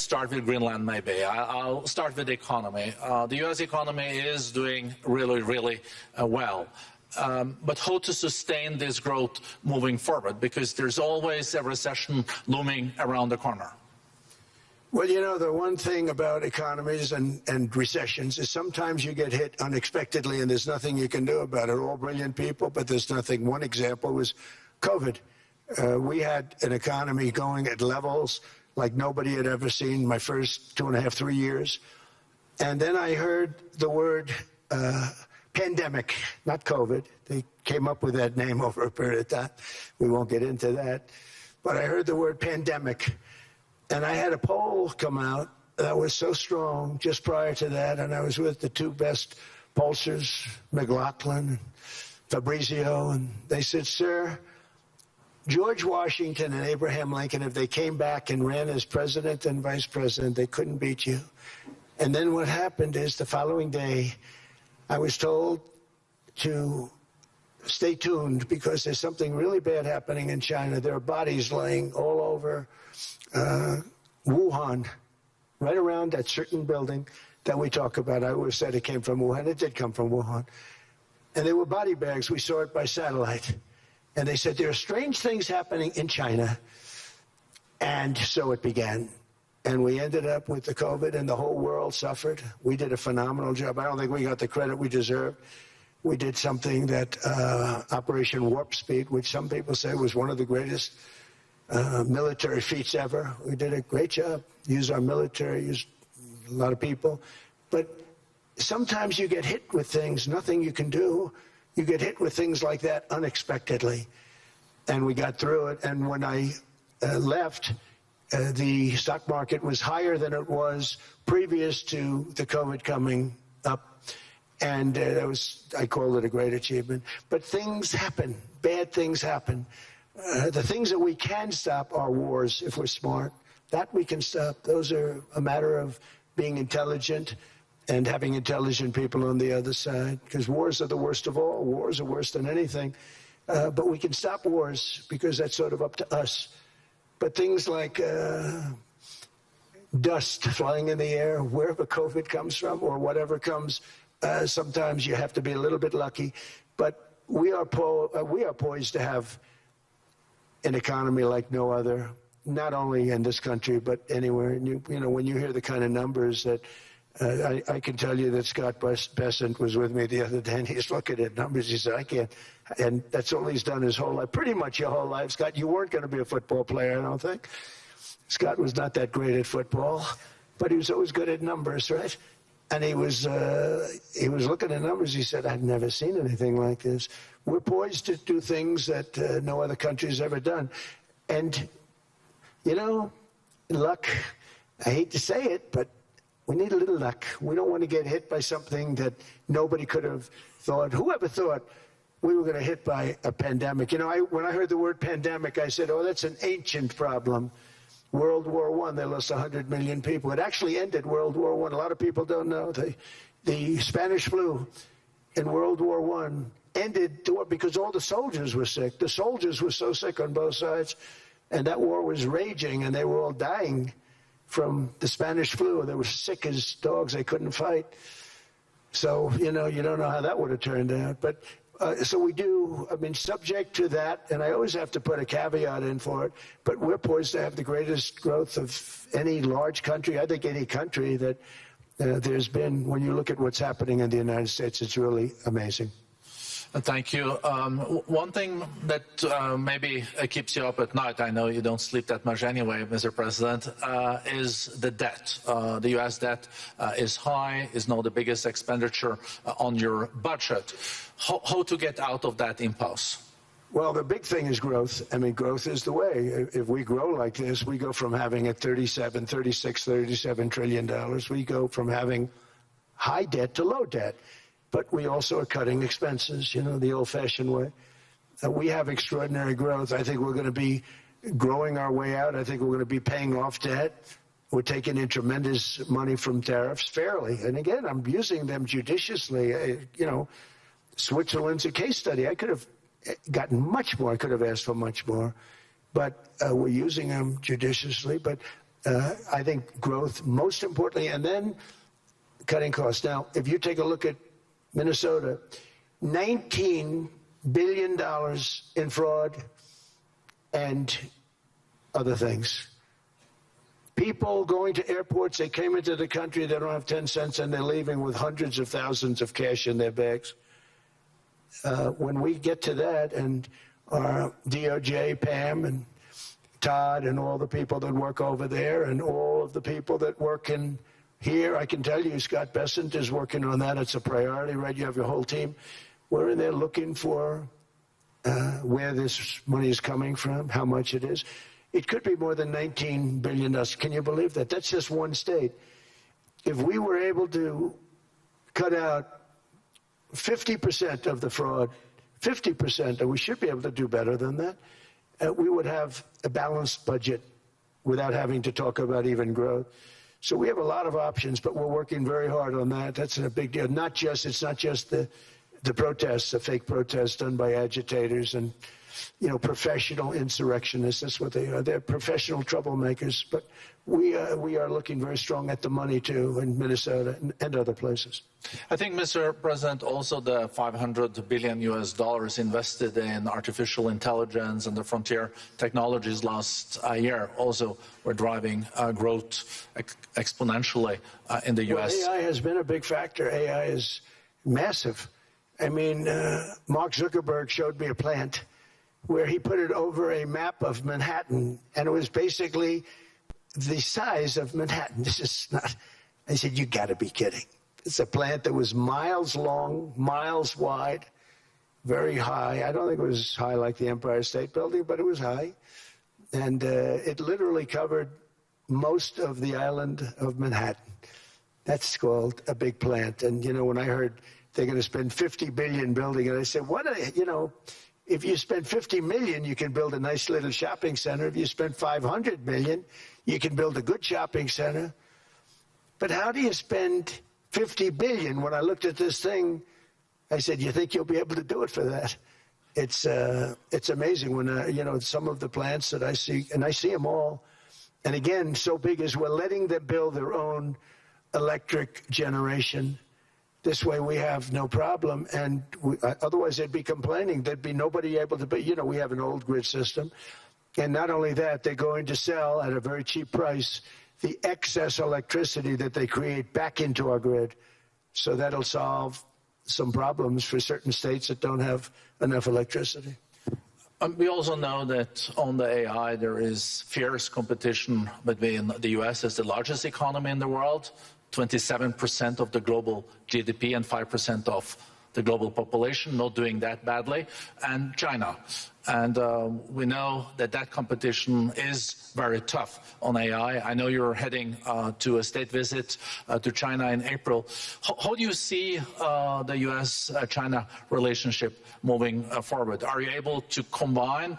start with Greenland, maybe. I'll start with the economy. The U.S. economy is doing really, really well. But how to sustain this growth moving forward? Because there's always a recession looming around the corner. Well, you know, the one thing about economies and recessions is sometimes you get hit unexpectedly and there's nothing you can do about it. All brilliant people, but there's nothing. One example was COVID. We had an economy going at levels like nobody had ever seen my first 2.5, 3 years. And then I heard the word pandemic, not COVID. They came up with that name over a period of time. We won't get into that. But I heard the word pandemic. And I had a poll come out that was so strong just prior to that, and I was with the two best pollsters, McLaughlin and Fabrizio, and they said, sir, George Washington and Abraham Lincoln, if they came back and ran as president and vice president, they couldn't beat you. And then what happened is the following day, I was told to stay tuned because there's something really bad happening in China. There are bodies laying all over Wuhan, right around that certain building that we talk about. I always said it came from Wuhan. It did come from Wuhan. And there were body bags. We saw it by satellite. And they said, there are strange things happening in China. And so it began. And we ended up with the COVID, and the whole world suffered. We did a phenomenal job. I don't think we got the credit we deserved. We did something that Operation Warp Speed, which some people say was one of the greatest military feats ever. We did a great job. Used our military, used a lot of people. But sometimes you get hit with things, nothing you can do. You get hit with things like that unexpectedly. And we got through it. And when I left, the stock market was higher than it was previous to the COVID coming up. And that was, I call it a great achievement. But things happen. Bad things happen. The things that we can stop are wars if we're smart. That we can stop. Those are a matter of being intelligent and having intelligent people on the other side. Because wars are the worst of all. Wars are worse than anything. But we can stop wars because that's sort of up to us. But things like dust flying in the air, wherever COVID comes from or whatever comes, sometimes you have to be a little bit lucky. But we are poised to have an economy like no other, not only in this country, but anywhere. And you know, when you hear the kind of numbers that I can tell you that Scott Bessent was with me the other day, and he's looking at numbers. He said, I can't. And that's all he's done his whole life, pretty much your whole life. Scott, you weren't going to be a football player, I don't think. Scott was not that great at football, but he was always good at numbers, right? And he was looking at numbers. He said, I've never seen anything like this. We're poised to do things that no other country's ever done. And, you know, luck, I hate to say it, but we need a little luck. We don't want to get hit by something that nobody could have thought. Whoever thought we were going to hit by a pandemic? You know, when I heard the word pandemic, I said, oh, that's an ancient problem. World War I, they lost 100 million people. It actually ended World War I. A lot of people don't know. The Spanish flu in World War I ended the war because all the soldiers were sick. The soldiers were so sick on both sides, and that war was raging, and they were all dying from the Spanish flu. They were sick as dogs. They couldn't fight. So, you know, you don't know how that would have turned out. But so we do, I mean, subject to that, and I always have to put a caveat in for it, but we're poised to have the greatest growth of any large country, I think any country that there's been. When you look at what's happening in the United States, it's really amazing. Thank you. One thing that maybe keeps you up at night, I know you don't sleep that much anyway, Mr. President, is the debt. The U.S. debt is high, is now the biggest expenditure on your budget. How to get out of that impasse? Well, the big thing is growth. I mean, growth is the way. If we grow like this, we go from having at $37 trillion. We go from having high debt to low debt. But we also are cutting expenses, you know, the old-fashioned way. We have extraordinary growth. I think we're going to be growing our way out. I think we're going to be paying off debt. We're taking in tremendous money from tariffs fairly. And again, I'm using them judiciously. You know, Switzerland's a case study. I could have gotten much more. I could have asked for much more. But we're using them judiciously. But I think growth, most importantly, and then cutting costs. Now, if you take a look at Minnesota, $19 billion in fraud and other things. People going to airports, they came into the country, they don't have 10 cents, and they're leaving with hundreds of thousands of cash in their bags. When we get to that, and our DOJ, Pam, and Todd, and all the people that work over there, and all of the people that work in here, I can tell you, Scott Bessent is working on that. It's a priority, right? You have your whole team. We're in there looking for where this money is coming from, how much it is. It could be more than $19 billion. Can you believe that? That's just one state. If we were able to cut out 50% of the fraud, 50%, and we should be able to do better than that, we would have a balanced budget without having to talk about even growth. So we have a lot of options, but we're working very hard on that. That's a big deal. It's not just the protests, the fake protests done by agitators and, professional insurrectionists. That's what they are. They're professional troublemakers. But we are looking very strong at the money, too, in Minnesota and other places. I think, Mr. President, also the $500 billion invested in artificial intelligence and the frontier technologies last year also were driving growth exponentially in the U.S. Well, AI has been a big factor. AI is massive. I mean, Mark Zuckerberg showed me a plant where he put it over a map of Manhattan, and it was basically the size of Manhattan. This is not, I said, you got to be kidding. It's a plant that was miles long, miles wide, very high. I don't think it was high like the Empire State Building, but it was high. And it literally covered most of the island of Manhattan. That's called a big plant. And, when I heard they're going to spend $50 billion building it, I said, if you spend $50 million, you can build a nice little shopping center. If you spend $500 million, you can build a good shopping center. But how do you spend $50 billion? When I looked at this thing, I said, you think you'll be able to do it for that? It's amazing when, some of the plants that I see, and I see them all. And again, so big as we're letting them build their own electric generation. This way we have no problem, and otherwise they'd be complaining. There'd be nobody able to, we have an old grid system. And not only that, they're going to sell at a very cheap price the excess electricity that they create back into our grid. So that'll solve some problems for certain states that don't have enough electricity. We also know that on the AI, there is fierce competition between the U.S. as the largest economy in the world, 27% of the global GDP and 5% of the global population, not doing that badly, and China. And we know that competition is very tough on AI. I know you're heading to a state visit to China in April. How do you see the U.S.-China relationship moving forward? Are you able to combine